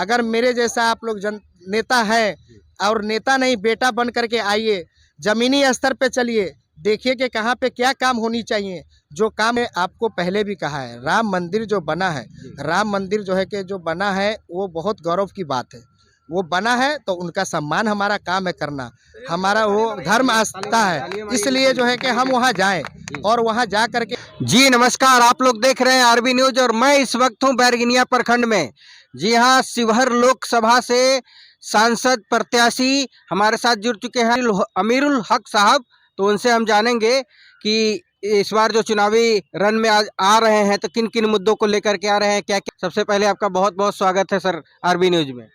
अगर मेरे जैसा आप लोग नेता है और नेता नहीं बेटा बन करके आइए, जमीनी स्तर पे चलिए, देखिए कि कहाँ पे क्या काम होनी चाहिए। जो काम है आपको पहले भी कहा है, राम मंदिर जो बना है, राम मंदिर जो है कि जो बना है वो बहुत गौरव की बात है। वो बना है तो उनका सम्मान हमारा काम है करना, हमारा वो धर्म आस्था है, इसलिए जो है कि हम वहाँ जाएं और वहाँ जा करके। जी नमस्कार, आप लोग देख रहे हैं आरबी न्यूज और मैं इस वक्त हूँ बैरगनिया प्रखंड में। जी हाँ, शिवहर लोकसभा से सांसद प्रत्याशी हमारे साथ जुड़ चुके हैं अमीरुल हक साहब। तो उनसे हम जानेंगे कि इस बार जो चुनावी रन में आ रहे हैं तो किन किन मुद्दों को लेकर के आ रहे हैं, क्या क्या। सबसे पहले आपका बहुत बहुत स्वागत है सर आरबी न्यूज में।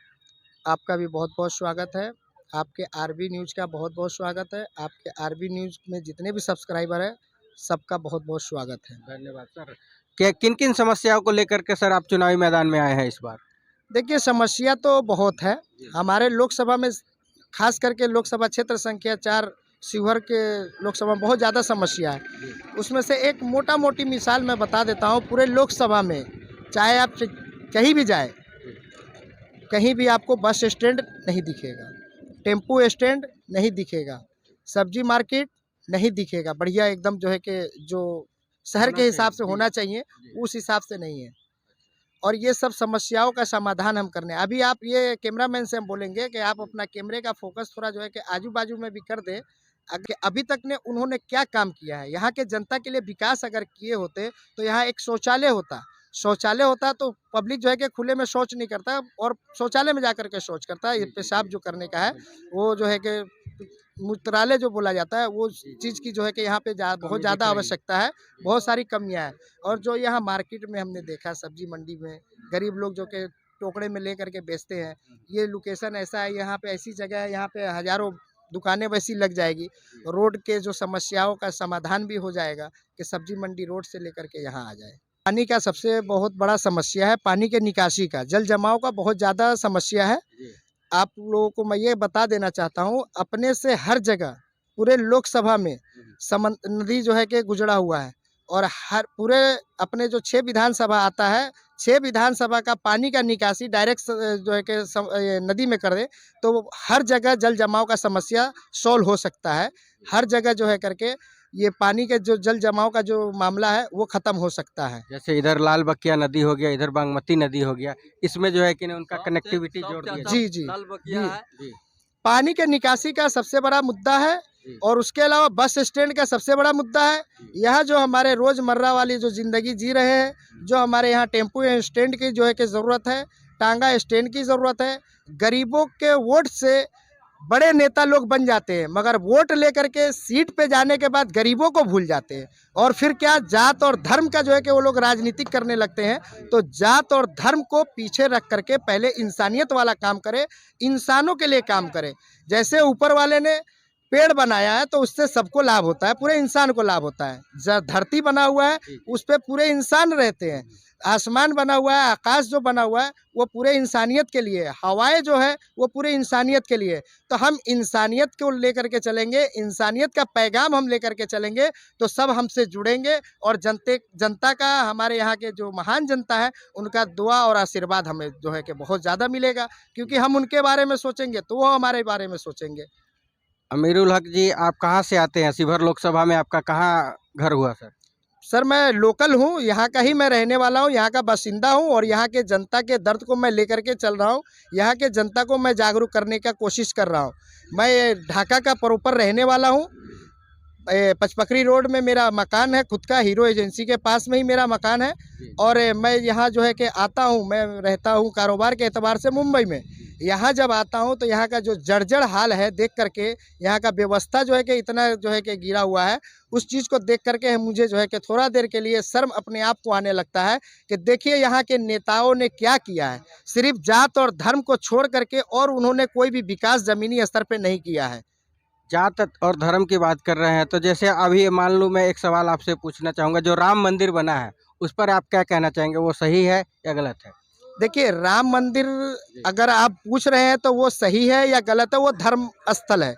आपका भी बहुत बहुत स्वागत है, आपके आरबी न्यूज़ का बहुत बहुत स्वागत है, आपके आरबी न्यूज़ में जितने भी सब्सक्राइबर हैं सबका बहुत बहुत स्वागत है। धन्यवाद सर। क्या किन किन समस्याओं को लेकर के सर आप चुनावी मैदान में आए हैं इस बार? देखिए, समस्या तो बहुत है हमारे लोकसभा में, खास करके लोकसभा क्षेत्र संख्या 4 शिवहर के लोकसभा में बहुत ज़्यादा समस्या है। उसमें से एक मोटा मोटी मिसाल मैं बता देता हूँ। पूरे लोकसभा में चाहे आप कहीं भी जाए, कहीं भी आपको बस स्टैंड नहीं दिखेगा, टेम्पो स्टैंड नहीं दिखेगा, सब्जी मार्केट नहीं दिखेगा बढ़िया एकदम, जो है कि जो शहर के हिसाब से होना चाहिए उस हिसाब से नहीं है। और ये सब समस्याओं का समाधान हम करने, अभी आप ये कैमरामैन से हम बोलेंगे कि आप अपना कैमरे का फोकस थोड़ा जो है कि आजू बाजू में भी कर दे। अभी तक ने उन्होंने क्या काम किया है, यहाँ के जनता के लिए विकास अगर किए होते तो यहाँ एक शौचालय होता तो पब्लिक जो है कि खुले में शौच नहीं करता और शौचालय में जाकर के शौच करता है। ये पेशाब जो करने का है वो जो है कि मूत्रालय जो बोला जाता है, वो चीज़ की जो है कि यहाँ पे बहुत ज़्यादा आवश्यकता है, बहुत सारी कमियाँ हैं। और जो यहाँ मार्केट में हमने देखा, सब्जी मंडी में गरीब लोग जो कि टोकरे में ले करके बेचते हैं, ये लोकेशन ऐसा है, यहाँ पे ऐसी जगह है, यहाँ पे हज़ारों दुकानें वैसी लग जाएगी। रोड के जो समस्याओं का समाधान भी हो जाएगा कि सब्जी मंडी रोड से लेकर के यहाँ आ जाए। पानी का सबसे बहुत बड़ा समस्या है, पानी के निकासी का, जल जमाव का बहुत ज़्यादा समस्या है। आप लोगों को मैं ये बता देना चाहता हूँ, अपने से हर जगह पूरे लोकसभा में नदी जो है कि गुजरा हुआ है और हर पूरे अपने जो 6 विधानसभा आता है, 6 विधानसभा का पानी का निकासी डायरेक्ट जो है कि नदी में कर दे तो हर जगह जल जमाव का समस्या सॉल्व हो सकता है। हर जगह जो है करके ये पानी के जो जल जमाव का जो मामला है वो ख़त्म हो सकता है। जैसे इधर लाल बकिया नदी हो गया, इधर बागमती नदी हो गया, इसमें जो है कि उनका कनेक्टिविटी जोड़ दिया। जी जी जी, पानी के निकासी का सबसे बड़ा मुद्दा है और उसके अलावा बस स्टैंड का सबसे बड़ा मुद्दा है। यह जो हमारे रोज़मर्रा वाली जो ज़िंदगी जी रहे हैं, जो हमारे यहाँ टेम्पो स्टैंड की जो है कि ज़रूरत है, टांगा स्टैंड की ज़रूरत है। गरीबों के वोट से बड़े नेता लोग बन जाते हैं, मगर वोट लेकर के सीट पे जाने के बाद गरीबों को भूल जाते हैं और फिर क्या जात और धर्म का जो है कि वो लोग राजनीतिक करने लगते हैं। तो जात और धर्म को पीछे रख करके पहले इंसानियत वाला काम करे, इंसानों के लिए काम करे। जैसे ऊपर वाले ने पेड़ बनाया है तो उससे सबको लाभ होता है, पूरे इंसान को लाभ होता है। धरती बना हुआ है उस पर पूरे इंसान रहते हैं, आसमान बना हुआ है, आकाश जो बना हुआ है वो पूरे इंसानियत के लिए है, हवाएं जो है वो पूरे इंसानियत के लिए। तो हम इंसानियत को लेकर के चलेंगे, इंसानियत का पैगाम हम लेकर के चलेंगे तो सब हमसे जुड़ेंगे और जनता का, हमारे यहाँ के जो महान जनता है उनका दुआ और आशीर्वाद हमें जो है कि बहुत ज़्यादा मिलेगा, क्योंकि हम उनके बारे में सोचेंगे तो वो हमारे बारे में सोचेंगे। अमीरुल हक जी, आप कहाँ से आते हैं? शिवहर लोकसभा में आपका कहाँ घर हुआ सर? सर मैं लोकल हूँ, यहाँ का ही मैं रहने वाला हूँ, यहाँ का बासिंदा हूँ और यहाँ के जनता के दर्द को मैं लेकर के चल रहा हूँ। यहाँ के जनता को मैं जागरूक करने का कोशिश कर रहा हूँ। मैं ढाका का प्रॉपर रहने वाला हूँ। पचपकड़ी रोड में मेरा मकान है खुद का, हीरो एजेंसी के पास में ही मेरा मकान है। और मैं यहाँ जो है कि आता हूँ, मैं रहता हूँ कारोबार के एतबार से मुंबई में। यहाँ जब आता हूँ तो यहाँ का जो जर्जर हाल है देख करके, यहाँ का व्यवस्था जो है कि इतना जो है कि गिरा हुआ है, उस चीज़ को देख करके मुझे जो है कि थोड़ा देर के लिए शर्म अपने आप को आने लगता है कि देखिए यहाँ के नेताओं ने क्या किया है। सिर्फ जात और धर्म को छोड़ करके और उन्होंने कोई भी विकास ज़मीनी स्तर पर नहीं किया है। जात और धर्म की बात कर रहे हैं तो जैसे अभी मान लूँ मैं एक सवाल आपसे पूछना चाहूँगा, जो राम मंदिर बना है उस पर आप क्या कहना चाहेंगे, वो सही है या गलत है? देखिए, राम मंदिर अगर आप पूछ रहे हैं तो वो सही है या गलत है, वो धर्म स्थल है।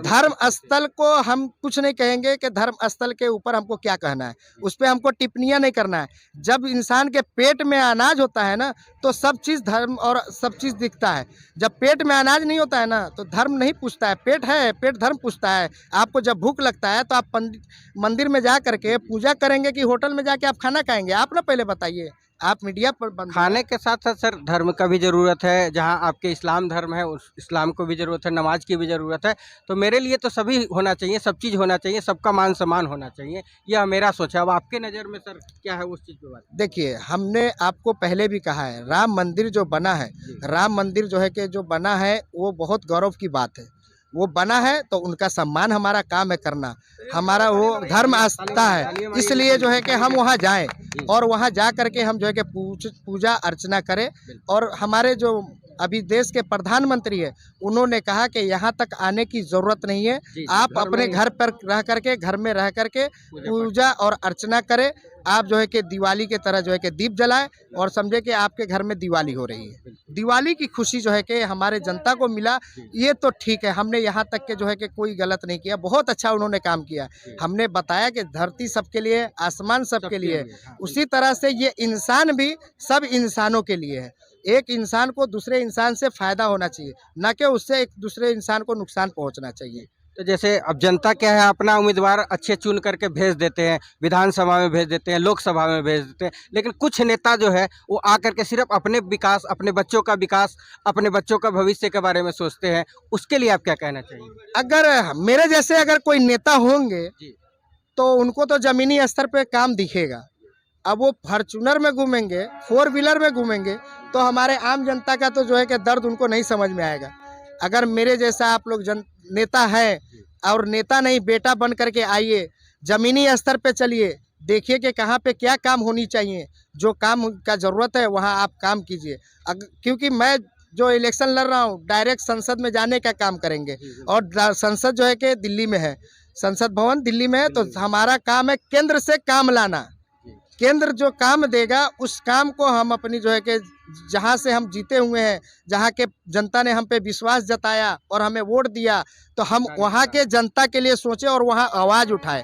धर्म स्थल को हम कुछ नहीं कहेंगे कि धर्म स्थल के ऊपर हमको क्या कहना है, उस पे हमको टिप्पणियाँ नहीं करना है। जब इंसान के पेट में अनाज होता है ना, तो सब चीज़ धर्म और सब चीज़ दिखता है। जब पेट में अनाज नहीं होता है ना, तो धर्म नहीं पूछता है, पेट है, पेट धर्म पूछता है। आपको जब भूख लगता है तो आप पंडित मंदिर में जा करके पूजा करेंगे कि होटल में जाके आप खाना खाएँगे? आप ना पहले बताइए। आप मीडिया पर बंद खाने के साथ साथ सर धर्म का भी ज़रूरत है। जहाँ आपके इस्लाम धर्म है उस इस्लाम को भी ज़रूरत है, नमाज की भी ज़रूरत है। तो मेरे लिए तो सभी होना चाहिए, सब चीज़ होना चाहिए, सबका मान सम्मान होना चाहिए, यह मेरा सोच है। अब आपके नज़र में सर क्या है उस चीज़ पे बात? देखिए, हमने आपको पहले भी कहा है, राम मंदिर जो बना है, राम मंदिर जो है कि जो बना है, वो बहुत गौरव की बात है। वो बना है तो उनका सम्मान हमारा काम है करना। हमारा वो धर्म आस्था है, इसलिए जो है कि हम वहाँ जाएँ और वहाँ जा कर के हम जो है कि पूजा अर्चना करें। और हमारे जो अभी देश के प्रधानमंत्री है, उन्होंने कहा कि यहाँ तक आने की ज़रूरत नहीं है। आप अपने घर पर रह करके, घर में रह करके पूजा और अर्चना करें। आप जो है कि दिवाली के तरह जो है कि दीप जलाएं और समझे कि आपके घर में दिवाली हो रही है। दिवाली की खुशी जो है कि हमारे जनता को मिला, ये तो ठीक है। हमने यहाँ तक के जो है कि कोई गलत नहीं किया, बहुत अच्छा उन्होंने काम किया। हमने बताया कि धरती सबके लिए, आसमान सबके लिए है। उसी तरह से ये इंसान भी सब इंसानों के लिए है। एक इंसान को दूसरे इंसान से फ़ायदा होना चाहिए, ना कि उससे एक दूसरे इंसान को नुकसान पहुँचना चाहिए। तो जैसे अब जनता क्या है, अपना उम्मीदवार अच्छे चुन करके भेज देते हैं, विधानसभा में भेज देते हैं, लोकसभा में भेज देते हैं, लेकिन कुछ नेता जो है वो आकर के सिर्फ अपने विकास, अपने बच्चों का विकास, अपने बच्चों का भविष्य के बारे में सोचते हैं। उसके लिए आप क्या कहना चाहिए? अगर मेरे जैसे अगर कोई नेता होंगे तो उनको तो ज़मीनी स्तर पे काम दिखेगा। अब वो फॉर्च्यूनर में घूमेंगे, फोर व्हीलर में घूमेंगे, तो हमारे आम जनता का तो जो है कि दर्द उनको नहीं समझ में आएगा। अगर मेरे जैसा आप लोग नेता है और नेता नहीं, बेटा बन करके आइए, ज़मीनी स्तर पे चलिए, देखिए कि कहाँ पे क्या काम होनी चाहिए, जो काम का ज़रूरत है वहाँ आप काम कीजिए। क्योंकि मैं जो इलेक्शन लड़ रहा हूँ, डायरेक्ट संसद में जाने का काम करेंगे। और संसद जो है कि दिल्ली में है, संसद भवन दिल्ली में है, तो हमारा काम है केंद्र से काम लाना। केंद्र जो काम देगा उस काम को हम अपनी जो है कि जहाँ से हम जीते हुए हैं, जहाँ के जनता ने हम पे विश्वास जताया और हमें वोट दिया, तो हम वहाँ के जनता के लिए सोचें और वहाँ आवाज़ उठाएं।